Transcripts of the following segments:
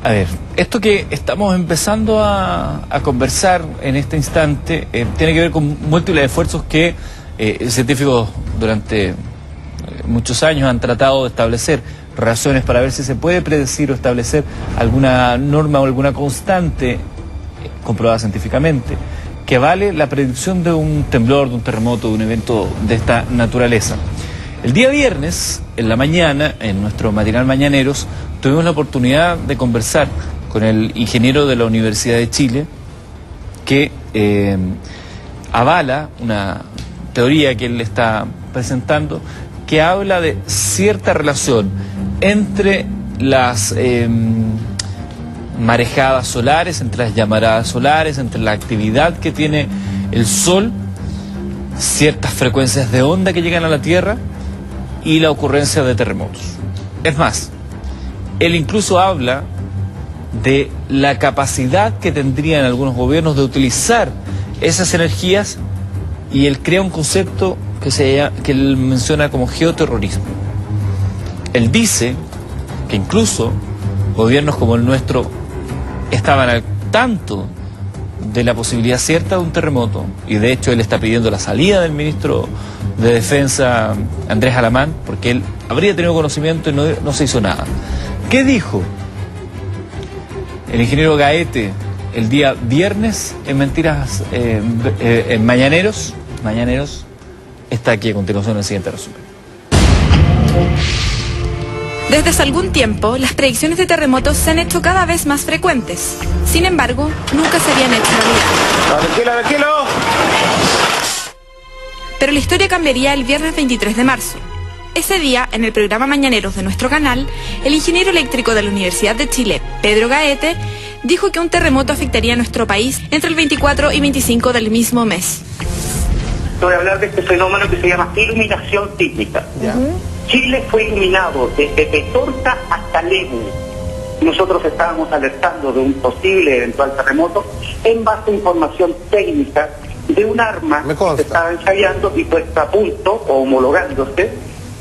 A ver, esto que estamos empezando a conversar en este instante tiene que ver con múltiples esfuerzos que científicos durante muchos años han tratado de establecer razones para ver si se puede predecir o establecer alguna norma o alguna constante comprobada científicamente que vale la predicción de un temblor, de un terremoto, de un evento de esta naturaleza. El día viernes, en la mañana, en nuestro matinal Mañaneros, tuvimos la oportunidad de conversar con el ingeniero de la Universidad de Chile que avala una teoría que él está presentando que habla de cierta relación entre las marejadas solares, entre las llamaradas solares, entre la actividad que tiene el Sol, ciertas frecuencias de onda que llegan a la Tierra y la ocurrencia de terremotos. Es más, él incluso habla de la capacidad que tendrían algunos gobiernos de utilizar esas energías y él crea un concepto que él menciona como geoterrorismo. Él dice que incluso gobiernos como el nuestro estaban al tanto de la posibilidad cierta de un terremoto y de hecho él está pidiendo la salida del ministro de Defensa Andrés Alamán porque él habría tenido conocimiento y no se hizo nada. ¿Qué dijo el ingeniero Gaete el día viernes en Mentiras en Mañaneros? Está aquí a continuación en el siguiente resumen. Desde hace algún tiempo, las predicciones de terremotos se han hecho cada vez más frecuentes. Sin embargo, nunca se habían hecho realidad. ¡Tranquilo! Pero la historia cambiaría el viernes 23 de marzo. Ese día, en el programa Mañaneros de nuestro canal, el ingeniero eléctrico de la Universidad de Chile, Pedro Gaete, dijo que un terremoto afectaría a nuestro país entre el 24 y 25 del mismo mes. Voy a hablar de este fenómeno que se llama iluminación sísmica. Chile fue iluminado desde Petorca hasta Lebu. Nosotros estábamos alertando de un posible eventual terremoto en base a información técnica de un arma que se estaba ensayando y puesta a punto o homologándose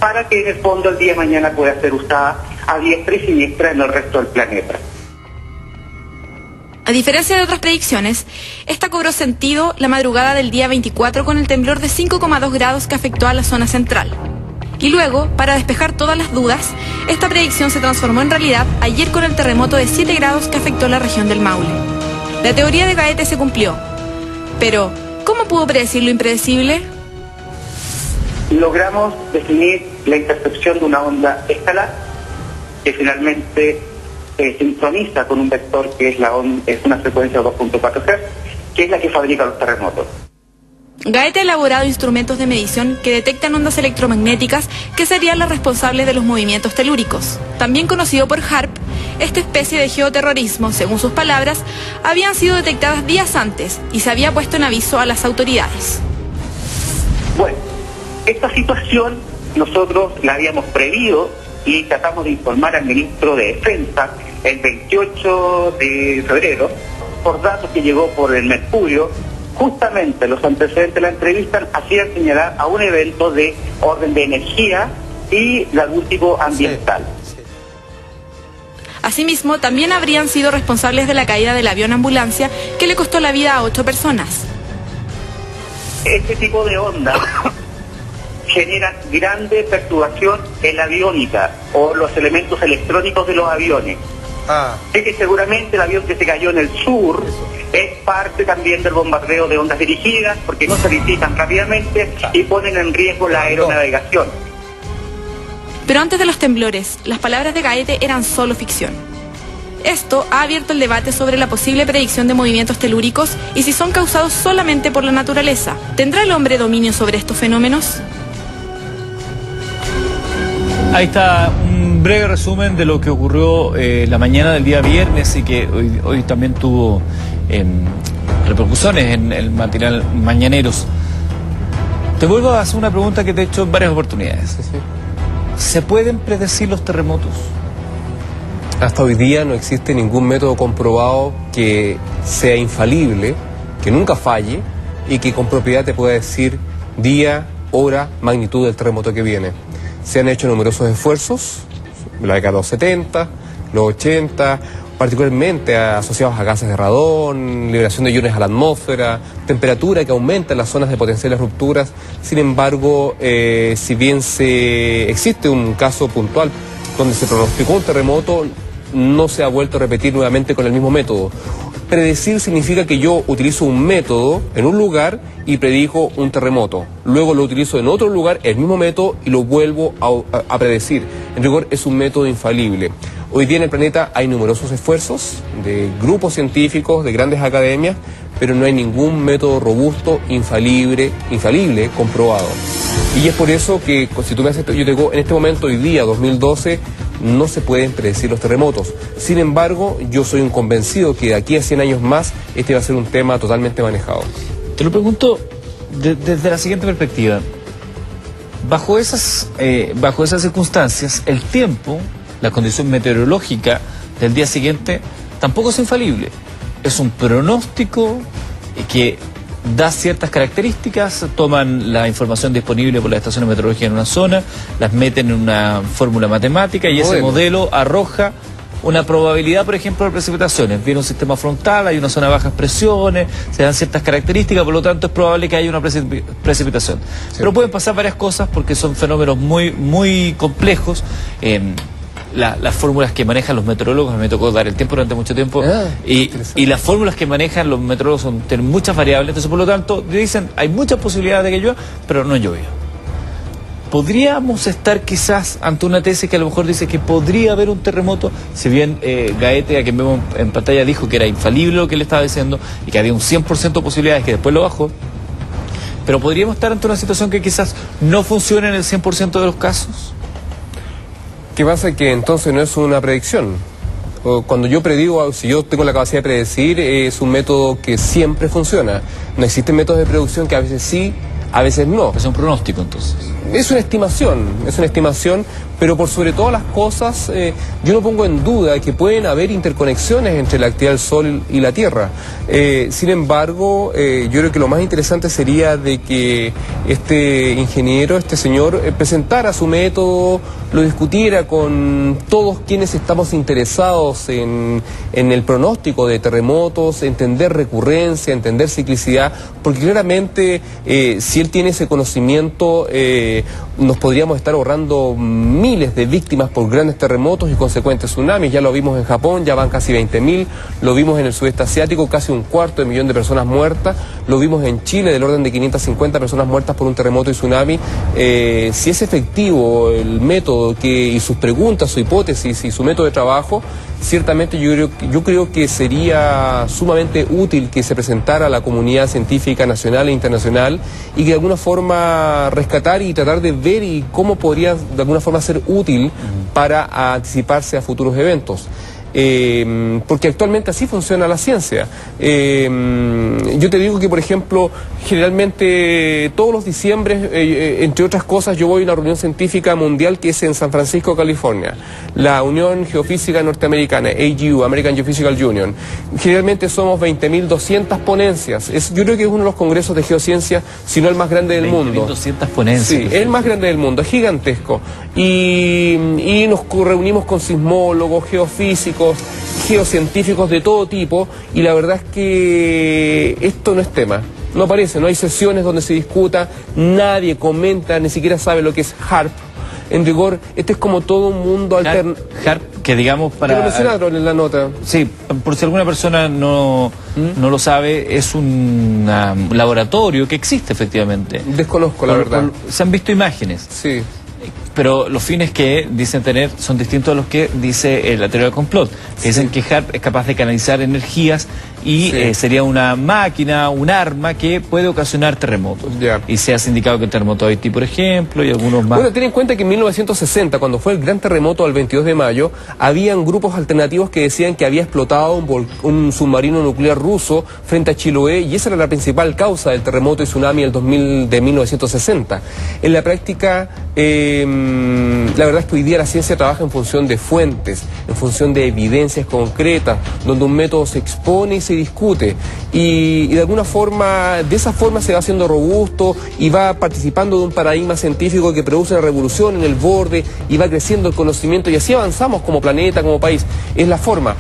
para que en el fondo el día de mañana pueda ser usada a diestra y siniestra en el resto del planeta. A diferencia de otras predicciones, esta cobró sentido la madrugada del día 24 con el temblor de 5,2 grados que afectó a la zona central. Y luego, para despejar todas las dudas, esta predicción se transformó en realidad ayer con el terremoto de 7 grados que afectó la región del Maule. La teoría de Gaete se cumplió. Pero, ¿cómo pudo predecir lo impredecible? Logramos definir la intercepción de una onda escalar que finalmente sincroniza con un vector que es una frecuencia de 2.4 Hz, que es la que fabrica los terremotos. Gaete ha elaborado instrumentos de medición que detectan ondas electromagnéticas que serían las responsables de los movimientos telúricos. También conocido por HAARP, esta especie de geoterrorismo, según sus palabras, habían sido detectadas días antes y se había puesto en aviso a las autoridades. Bueno, esta situación nosotros la habíamos previsto y tratamos de informar al ministro de Defensa el 28 de febrero, por datos que llegó por el Mercurio. Justamente los antecedentes de la entrevista hacían señalar a un evento de orden de energía y de algún tipo ambiental. Asimismo, también habrían sido responsables de la caída del avión ambulancia que le costó la vida a 8 personas. Este tipo de ondas genera grande perturbación en la aviónica o los elementos electrónicos de los aviones. Sé que seguramente el avión que se cayó en el sur es parte también del bombardeo de ondas dirigidas porque no se disipan rápidamente y ponen en riesgo la aeronavegación. Pero antes de los temblores, las palabras de Gaete eran solo ficción. Esto ha abierto el debate sobre la posible predicción de movimientos telúricos y si son causados solamente por la naturaleza. ¿Tendrá el hombre dominio sobre estos fenómenos? Ahí está un breve resumen de lo que ocurrió la mañana del día viernes y que hoy también tuvo repercusiones en el matinal Mañaneros. Te vuelvo a hacer una pregunta que te he hecho en varias oportunidades. ¿Se pueden predecir los terremotos? Hasta hoy día no existe ningún método comprobado que sea infalible, que nunca falle y que con propiedad te pueda decir día, hora, magnitud del terremoto que viene. Se han hecho numerosos esfuerzos, la década de los 70, los 80, particularmente asociados a gases de radón, liberación de iones a la atmósfera, temperatura que aumenta en las zonas de potenciales rupturas. Sin embargo, si bien existe un caso puntual donde se pronosticó un terremoto, no se ha vuelto a repetir nuevamente con el mismo método. Predecir significa que yo utilizo un método en un lugar y predijo un terremoto. Luego lo utilizo en otro lugar, el mismo método, y lo vuelvo a predecir. En rigor es un método infalible. Hoy día en el planeta hay numerosos esfuerzos de grupos científicos, de grandes academias, pero no hay ningún método robusto, infalible, comprobado. Y es por eso que, si tú me haces, yo te digo, en este momento, hoy día, 2012, no se pueden predecir los terremotos. Sin embargo, yo soy un convencido que de aquí a 100 años más, este va a ser un tema totalmente manejado. Te lo pregunto desde la siguiente perspectiva. Bajo esas circunstancias, el tiempo, la condición meteorológica del día siguiente, tampoco es infalible. Es un pronóstico que da ciertas características, toman la información disponible por las estaciones meteorológicas en una zona, las meten en una fórmula matemática y ese modelo arroja una probabilidad, por ejemplo, de precipitaciones. Viene un sistema frontal, hay una zona de bajas presiones, se dan ciertas características, por lo tanto es probable que haya una precipitación. Sí. Pero pueden pasar varias cosas porque son fenómenos muy complejos. Las fórmulas que manejan los meteorólogos, me tocó dar el tiempo durante mucho tiempo, y las fórmulas que manejan los meteorólogos tienen muchas variables, entonces por lo tanto dicen, hay muchas posibilidades de que llueva, pero no llovió. ¿Podríamos estar quizás ante una tesis que a lo mejor dice que podría haber un terremoto? Si bien Gaete, a quien vemos en pantalla, dijo que era infalible lo que le estaba diciendo y que había un 100% de posibilidades, que después lo bajó, pero ¿podríamos estar ante una situación que quizás no funcione en el 100% de los casos? ¿Qué pasa? Que entonces no es una predicción. Cuando yo predigo, si yo tengo la capacidad de predecir, es un método que siempre funciona. No existen métodos de predicción que a veces sí, a veces no. Es un pronóstico entonces. Es una estimación, pero por sobre todas las cosas, yo no pongo en duda que pueden haber interconexiones entre la actividad del Sol y la Tierra. Sin embargo, yo creo que lo más interesante sería de que este ingeniero, este señor, presentara su método, lo discutiera con todos quienes estamos interesados en el pronóstico de terremotos, entender recurrencia, entender ciclicidad, porque claramente si él tiene ese conocimiento, nos podríamos estar ahorrando miles de víctimas por grandes terremotos y consecuentes tsunamis. Ya lo vimos en Japón, ya van casi 20.000, lo vimos en el sudeste asiático, casi 250.000 de personas muertas, lo vimos en Chile, del orden de 550 personas muertas por un terremoto y tsunami. Si es efectivo el método y sus preguntas, su hipótesis y su método de trabajo, ciertamente yo creo que sería sumamente útil que se presentara a la comunidad científica nacional e internacional y que de alguna forma rescatar y tratar de ver y cómo podría de alguna forma ser útil para anticiparse a futuros eventos. Porque actualmente así funciona la ciencia. Yo te digo que, por ejemplo, generalmente todos los diciembres, entre otras cosas, yo voy a una reunión científica mundial que es en San Francisco, California, la Unión Geofísica Norteamericana, AGU, American Geophysical Union. Generalmente somos 20.200 ponencias. Yo creo que es uno de los congresos de geociencia, si no el más grande del mundo. 20.200 ponencias. Sí, es el más grande del mundo, es gigantesco. Y nos reunimos con sismólogos, geofísicos, geocientíficos de todo tipo, y la verdad es que esto no es tema, no aparece, no hay sesiones donde se discuta, nadie comenta, ni siquiera sabe lo que es HAARP. En rigor, este es como todo un mundo alterno. HAARP, que digamos para... Pero mencionaron en la nota. Sí, por si alguna persona no lo sabe, es un laboratorio que existe efectivamente. Desconozco, la verdad. Se han visto imágenes. Sí. Pero los fines que dicen tener son distintos a los que dice la teoría del complot. Que dicen que HAARP es capaz de canalizar energías y sería una máquina, un arma que puede ocasionar terremotos. Y se ha indicado que el terremoto de Haití, por ejemplo, y algunos más. Bueno, ten en cuenta que en 1960, cuando fue el gran terremoto del 22 de mayo, habían grupos alternativos que decían que había explotado un submarino nuclear ruso frente a Chiloé, y esa era la principal causa del terremoto y tsunami de 1960. En la práctica, la verdad es que hoy día la ciencia trabaja en función de fuentes, en función de evidencias concretas, donde un método se expone y se discute. Y de alguna forma, de esa forma se va haciendo robusto y va participando de un paradigma científico que produce una revolución en el borde y va creciendo el conocimiento y así avanzamos como planeta, como país. Es la forma.